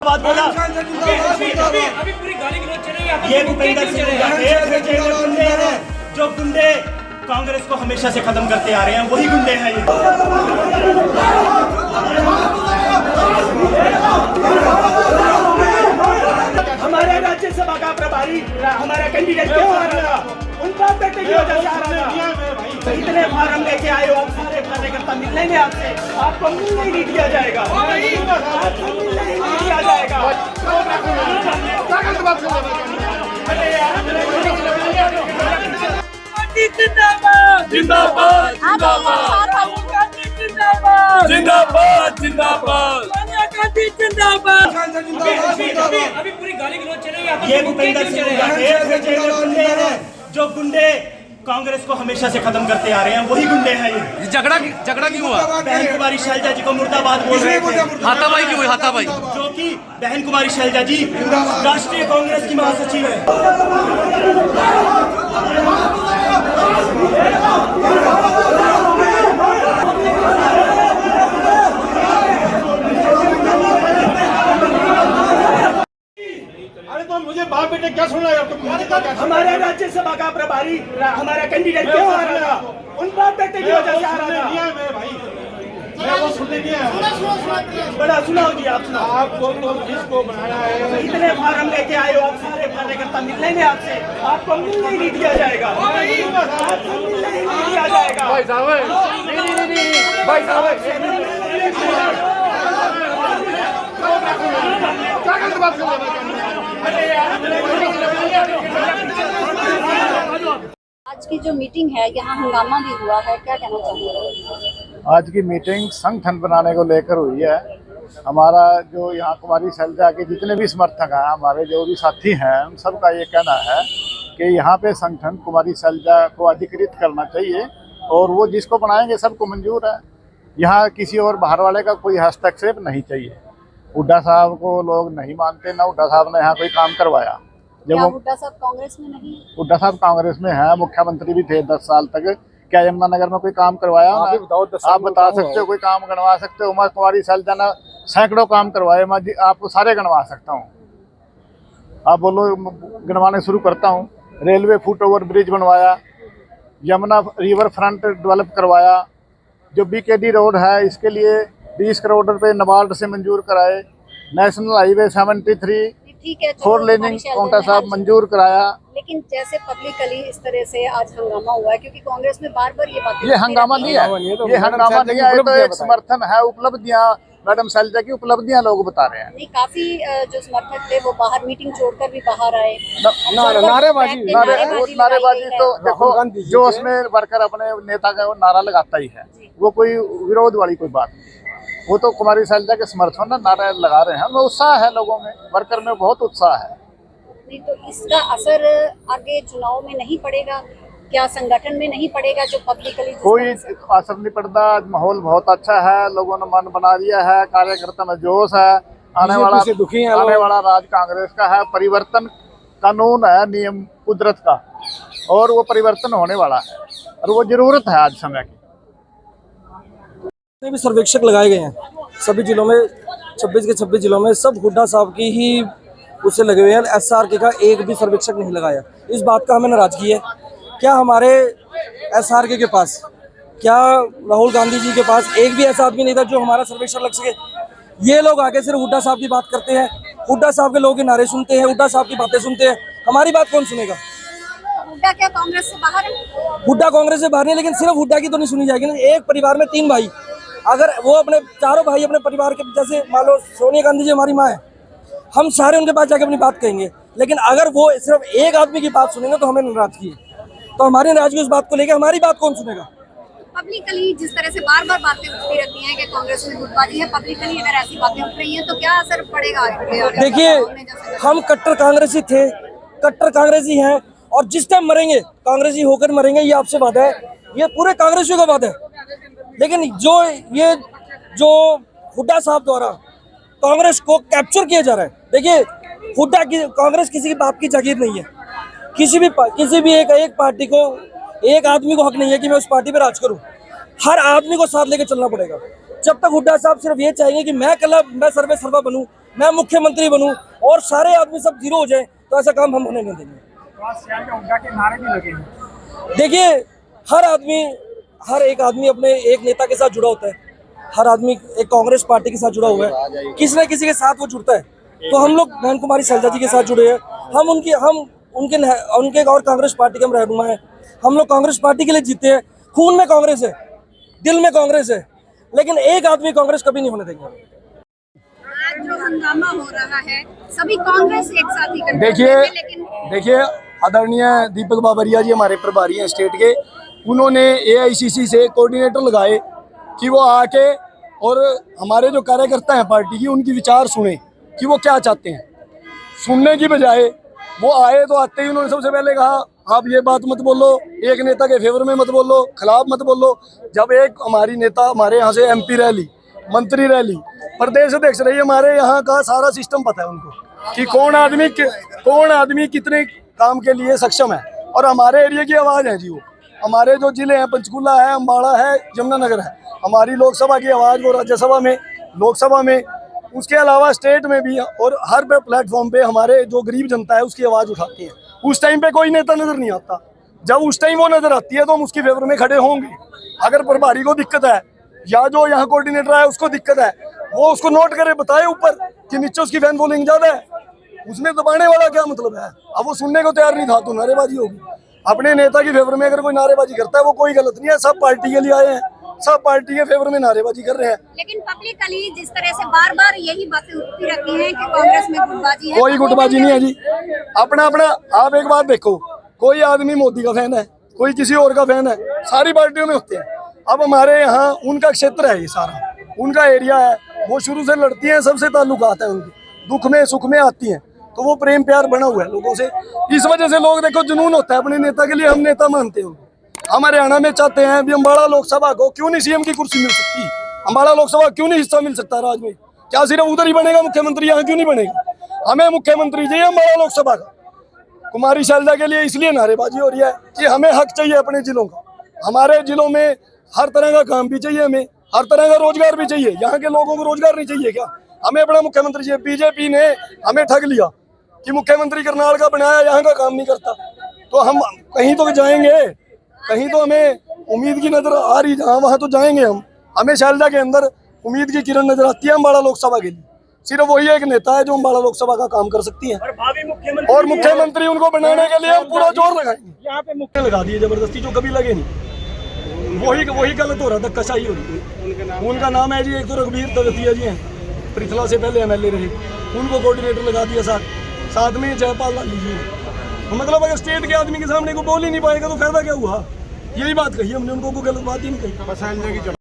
बात बोला। अभी पूरी गाली गलौज चल रही है। ये भूपेंद्र सिंह गुंडे हैं जो गुंडे कांग्रेस को हमेशा से खत्म करते आ रहे हैं, वही गुंडे हैं ये। हमारे राज्यसभा का प्रभारी हमारा कैंडिडेट क्यों आ रहा था? उन बात बेटे की वजह से आ रहा था। इतने फार्म लेके आए हो, आप सारे कार्यकर्ता मिल लेंगे आपसे, आपको मिलने ही नहीं दिया जाएगा, आपको मिलने ही नहीं दिया जाएगा। जिंदाबाद जिंदाबाद जिंदाबाद जिंदाबाद जिंदाबाद सोनिया गांधी जिंदाबाद। अभी पूरी गाली गलौज चल रही है। ये भूपेंद्र सिंह गुंडे हैं जो गुंडे कांग्रेस को हमेशा से खत्म करते आ रहे हैं, वही गुंडे हैं ये। झगड़ा क्यों हुआ? बहन कुमारी शैलजा जी को मुर्दाबाद बोल रहे थे। हाथापाई क्यों हुई? हाथापाई जो कि बहन कुमारी शैलजा जी राष्ट्रीय कांग्रेस की महासचिव है। मुझे बाप बेटे क्या सुन रहा है? हमारे राज्यसभा का प्रभारी हमारा कैंडिडेट क्यों आ रहा था? उन बाप बेटे की वजह से आ रहा था। मैं वो सुनने नहीं आया। बड़ा सुनाओ जी, आप सुनाओ। आपको तो जिसको बनाया है, इतने फार्म लेके आए हो, आप सारे कार्यकर्ता मिल लेंगे आपसे, आपको मिलने ही नहीं दिया जाएगा, आपको मिलने ही नहीं दिया जाएगा। भाई साहब क्या गलत बात कर रहे हैं? आज की जो मीटिंग है, यहाँ हंगामा भी हुआ है, क्या कहना चाहेंगे? आज की मीटिंग संगठन बनाने को लेकर हुई है। हमारा जो यहाँ कुमारी शैलजा के जितने भी समर्थक हैं, हमारे जो भी साथी हैं, उन सबका ये कहना है कि यहाँ पे संगठन कुमारी शैलजा को अधिकृत करना चाहिए और वो जिसको बनाएंगे सबको मंजूर है। यहाँ किसी और बाहर वाले का कोई हस्तक्षेप नहीं चाहिए। हुड्डा साहब को लोग नहीं मानते, ना हुड्डा साहब ने यहाँ कोई काम करवाया। जब वो हुड्डा साहब कांग्रेस में नहीं? हुड्डा साहब कांग्रेस में है, मुख्यमंत्री भी थे 10 साल तक। क्या यमुनानगर में कोई काम करवाया? आप बता सकते हो, कोई काम गणवा सकते हो? उमा कुमारी शैलजा ने सैकड़ों काम करवाए, मैं आपको सारे गणवा सकता हूँ। आप बोलो, गणवाने शुरू करता हूँ। रेलवे फुट ओवर ब्रिज बनवाया, यमुना रिवर फ्रंट डेवलप करवाया, जो BKD रोड है इसके लिए 20 करोड़ रुपए नबार्ड से मंजूर कराए। नेशनल हाईवे 73 ठीक है, 4 लेनिंग काउंटा साहब मंजूर कराया। लेकिन जैसे पब्लिकली इस तरह से आज हंगामा हुआ है, क्योंकि कांग्रेस में बार-बार ये बातें ये हंगामा नहीं है, ये हंगामा नहीं है, तो एक समर्थन है, उपलब्धियां मैडम शैलजा की उपलब्धियां लोग बता रहे हैं। नहीं, काफी जो समर्थक थे वो बाहर मीटिंग छोड़कर भी बाहर आए। नारेबाजी तो देखो, जो उसमें वर्कर अपने नेता का नारा लगाता ही है, वो कोई विरोध वाली कोई बात नहीं। वो तो कुमारी शैलजा के समर्थन में नारा लगा रहे हैं। वो उत्साह है लोगों में, वर्कर में बहुत उत्साह है। नहीं तो इसका असर आगे चुनाव में नहीं पड़ेगा क्या? संगठन में नहीं पड़ेगा? जो पब्लिकली कोई असर नहीं पड़ता। माहौल बहुत अच्छा है, लोगों ने मन बना लिया है, कार्यकर्ता में जोश है। आने वाला राज कांग्रेस का है। परिवर्तन कानून है, नियम कुदरत का, और वो परिवर्तन होने वाला है और वो जरूरत है आज समय की। भी सर्वेक्षक लगाए गए हैं सभी जिलों में, 26 के 26 जिलों में सब हुड्डा साहब की ही उससे लगे हुए हैं। SRK का एक भी सर्वेक्षक नहीं लगाया। इस बात का हमें नाराजगी है। क्या हमारे SRK के पास, क्या राहुल गांधी जी के पास एक भी ऐसा आदमी नहीं था जो हमारा सर्वेक्षण लग सके? ये लोग आगे सिर्फ हुड्डा साहब की बात करते हैं, हुड्डा साहब के लोगों के नारे सुनते हैं, हुड्डा साहब की बातें सुनते हैं। हमारी बात कौन सुनेगा? हुड्डा क्या कांग्रेस से बाहर है? हुड्डा कांग्रेस से बाहर नहीं, लेकिन सिर्फ हुड्डा की तो नहीं सुनी जाएगी ना। एक परिवार में 3 भाई, अगर वो अपने चारों भाई अपने परिवार के, जैसे मान लो सोनिया गांधी जी हमारी माँ है, हम सारे उनके पास जाके अपनी बात कहेंगे, लेकिन अगर वो सिर्फ एक आदमी की बात सुनेंगे तो हमें नाराजगी है। तो हमारी नाराजगी उस बात को लेकर, हमारी बात कौन सुनेगा? पब्लिकली जिस तरह से बार-बार बातें उठती रहती हैं कि कांग्रेस में गुटबाजी है, पब्लिकली अगर ऐसी बातें उठ रही हैं तो क्या असर पड़ेगा? देखिए, हम कट्टर कांग्रेसी थे, कट्टर कांग्रेसी हैं, और जिस टाइम मरेंगे कांग्रेसी होकर मरेंगे, ये आपसे वादा है, ये पूरे कांग्रेसियों का वादा है। लेकिन जो हुड्डा साहब द्वारा कांग्रेस को कैप्चर किया जा रहा है, देखिए हुड्डा की कांग्रेस किसी की बाप की जागीर नहीं है। किसी भी एक पार्टी को, एक आदमी को हक नहीं है कि मैं उस पार्टी पे राज करूं। हर आदमी को साथ लेकर चलना पड़ेगा। जब तक हुड्डा साहब सिर्फ ये चाहेंगे कि मैं सर्वे सर्वा बनूं, मैं मुख्यमंत्री बनूं और सारे आदमी सब जीरो हो जाए, तो ऐसा काम हम होने नहीं देंगे। देखिए, हर एक आदमी अपने एक नेता के साथ जुड़ा होता है। हर आदमी एक कांग्रेस पार्टी के साथ जुड़ा हुआ है, किसी न किसी के साथ वो जुड़ता है। तो हम लोग बहन कुमारी शैलजा जी के साथ जुड़े हैं। हम उनके और कांग्रेस पार्टी के हम रहनुमा हैं। हम लोग कांग्रेस पार्टी के लिए जीते हैं। खून में कांग्रेस है, दिल में कांग्रेस है, लेकिन एक आदमी कांग्रेस कभी नहीं होने देंगे। आज जो हंगामा हो रहा है, सभी कांग्रेस एक साथ ही करते देखिए हैं, लेकिन देखिए आदरणीय दीपक बाबरिया जी हमारे प्रभारी हैं स्टेट के, उन्होंने AICC से कोऑर्डिनेटर लगाए कि वो आके और हमारे जो कार्यकर्ता हैं पार्टी की, उनकी विचार सुने कि वो क्या चाहते हैं। सुनने की बजाय वो आए तो आते ही उन्होंने सबसे पहले कहा आप ये बात मत बोलो, एक नेता के फेवर में मत बोलो, खिलाफ मत बोलो। जब एक हमारी नेता हमारे यहाँ से MP रैली, मंत्री रैली, प्रदेश अध्यक्ष रही, हमारे यहाँ का सारा सिस्टम पता है उनको कि कौन आदमी कितने काम के लिए सक्षम है, और हमारे एरिया की आवाज़ है जी वो। हमारे जो जिले हैं, पंचकूला है, अम्बाड़ा है, यमुनानगर है, हमारी लोकसभा की आवाज़ वो राज्यसभा में, लोकसभा में, उसके अलावा स्टेट में भी, और हर प्लेटफॉर्म पे हमारे जो गरीब जनता है उसकी आवाज़ उठाती है। उस टाइम पे कोई नेता नज़र नहीं आता, जब उस टाइम वो नज़र आती है तो हम उसकी फेवर में खड़े होंगे। अगर प्रभारी को दिक्कत है या जो यहाँ कोऑर्डिनेटर है उसको दिक्कत है, वो उसको नोट करे, बताए ऊपर कि नीचे उसकी फैन फॉलोइंग ज़्यादा है, उसमें दबाने वाला क्या मतलब है। अब वो सुनने को तैयार नहीं था तो नारेबाजी होगी। अपने नेता की फेवर में अगर कोई नारेबाजी करता है वो कोई गलत नहीं है, सब पार्टी के लिए आए हैं, सब पार्टी के फेवर में नारेबाजी कर रहे हैं। लेकिन पब्लिकली जिस तरह से बार बार यही बातें उठती रहती हैं कि कांग्रेस में गुटबाजी है, कोई गुटबाजी नहीं है जी। अपना आप एक बात देखो, कोई आदमी मोदी का फैन है, कोई किसी और का फैन है, सारी पार्टियों में होते हैं। अब हमारे यहाँ उनका क्षेत्र है, ये सारा उनका एरिया है, वो शुरू से लड़ती हैं, सबसे ताल्लुकात है उनके, दुख में सुख में आती हैं, तो वो प्रेम प्यार बना हुआ है लोगों से। इस वजह से लोग देखो जुनून होता है अपने नेता के लिए, हम नेता मानते हैं। हम हरियाणा में चाहते हैं भी अम्बाड़ा लोकसभा को क्यों नहीं CM की कुर्सी मिल सकती, अम्बाड़ा लोकसभा क्यों नहीं हिस्सा मिल सकता राज में, क्या सिर्फ उधर ही बनेगा मुख्यमंत्री, यहाँ क्यों नहीं बनेगा। हमें मुख्यमंत्री चाहिए अम्बाड़ा लोकसभा का। कुमारी शैलजा के लिए इसलिए नारेबाजी हो रही है कि हमें हक चाहिए अपने जिलों का, हमारे जिलों में हर तरह का काम भी चाहिए, हमें हर तरह का रोजगार भी चाहिए। यहाँ के लोगों को रोजगार नहीं चाहिए क्या, हमें अपना मुख्यमंत्री चाहिए। बीजेपी ने हमें ठग लिया कि मुख्यमंत्री करनाल का बनाया, यहाँ का काम नहीं करता, तो हम कहीं तो जाएंगे, कहीं तो हमें उम्मीद की नजर आ रही, जहाँ वहाँ तो जाएंगे हम। हमें शैलजा के अंदर उम्मीद की किरण नजर आती है अम्बाड़ा लोकसभा के लिए। सिर्फ वही एक नेता है जो अम्बाड़ा लोकसभा का काम कर सकती है, और मुख्यमंत्री उनको बनाने के लिए हम पूरा जोर लगाएंगे। यहाँ पे मुख्य लगा दिए जबरदस्ती, जो कभी लगे नहीं, वही गलत हो रहा था, कशाई हो रही है। उनका नाम है जी, एक तो रघुवीर तवतिया जी हैं, पृथला से पहले MLA रहे, उनको कोऑर्डिनेटर लगा दिया, साथ में जयपाल लाल जी। मतलब अगर स्टेट के आदमी के सामने को बोल ही नहीं पाएगा तो फायदा क्या हुआ। यही बात कही हमने उनको, कोई गलत बात ही नहीं कही।